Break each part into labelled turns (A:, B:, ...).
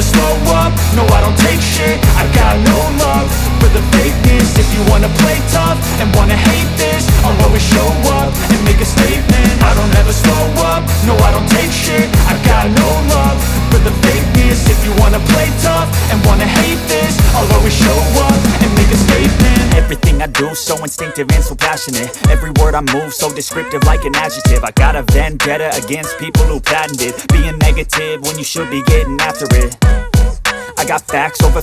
A: slow up, no I don't take shit. I got no love for the fakeness. If you wanna play tough and wanna hate this, I'll always show up and make a statement. I don't ever slow up, no I don't take shit. I got no love for the fakeness. If you wanna play tough and wanna hate this, I'll always show up and make a statement. Everything I do so instinctive and so passionate. Every word I move so descriptive like an adjective. I got a vendetta against people who patented being negative when you should be getting after it. I got facts over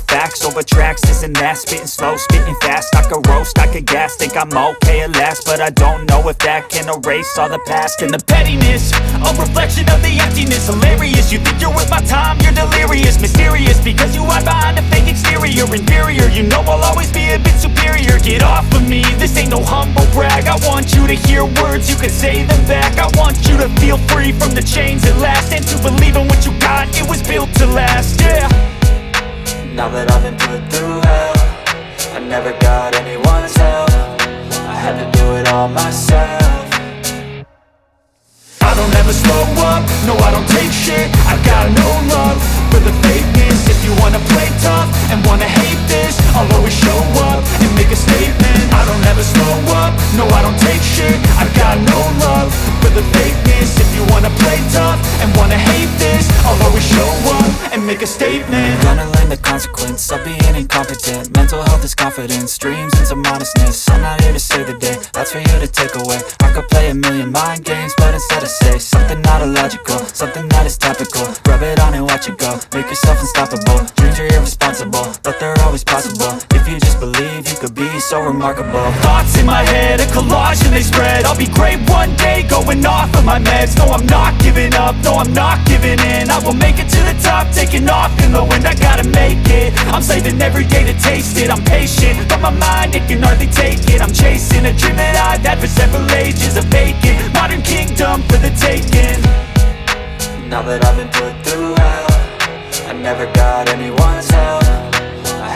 A: tracks, this and that. Spitting slow, spitting fast, I could roast, I could gas. Think I'm okay at last, but I don't know if that can erase all the past. And the pettiness, a reflection of the emptiness. Hilarious, you think you're worth my time, you're delirious. Mysterious, because you hide behind a fake exterior. Inferior, you know I'll always be a bit superior. Get off of me, this ain't no humble brag. I want you to hear words, you can say them back. I want you to feel free from the chains at last, and to believe in what you got, it was built to last, yeah. Now that I've been put through hell, I never got anyone's help. I had to do it all myself. I don't ever slow up, no I don't take shit. I got no love for the fakeness. If you wanna play tough and wanna hate this, I'll always show up and make a statement. I don't ever slow up, no I don't take shit. I got no love for the fakeness. If you wanna play tough and wanna hate this, I'll always show up and make a statement. Gonna learn the consequence of being incompetent. Mental health is confidence, dreams and some honestness. I'm not here to save the day, that's for you to take away. I could play a million mind games, but instead I say something not illogical, something that is topical. Rub it on and watch it go, make yourself unstoppable. Dreams are irresponsible, but they're always possible. If you just believe, you could be so remarkable. Thoughts in my head, a collage and they spread. I'll be great one day, going off of my meds. No, I'm not giving up, no, I'm not giving in. I will make it to the top, taking off in the wind. I gotta make it, I'm saving every day to taste it. I'm patient, but my mind, it can hardly take it. I'm chasing a dream that I've had for several ages. A vacant, modern kingdom for the taking. Now that I've been put through hell, I never got anyone's help.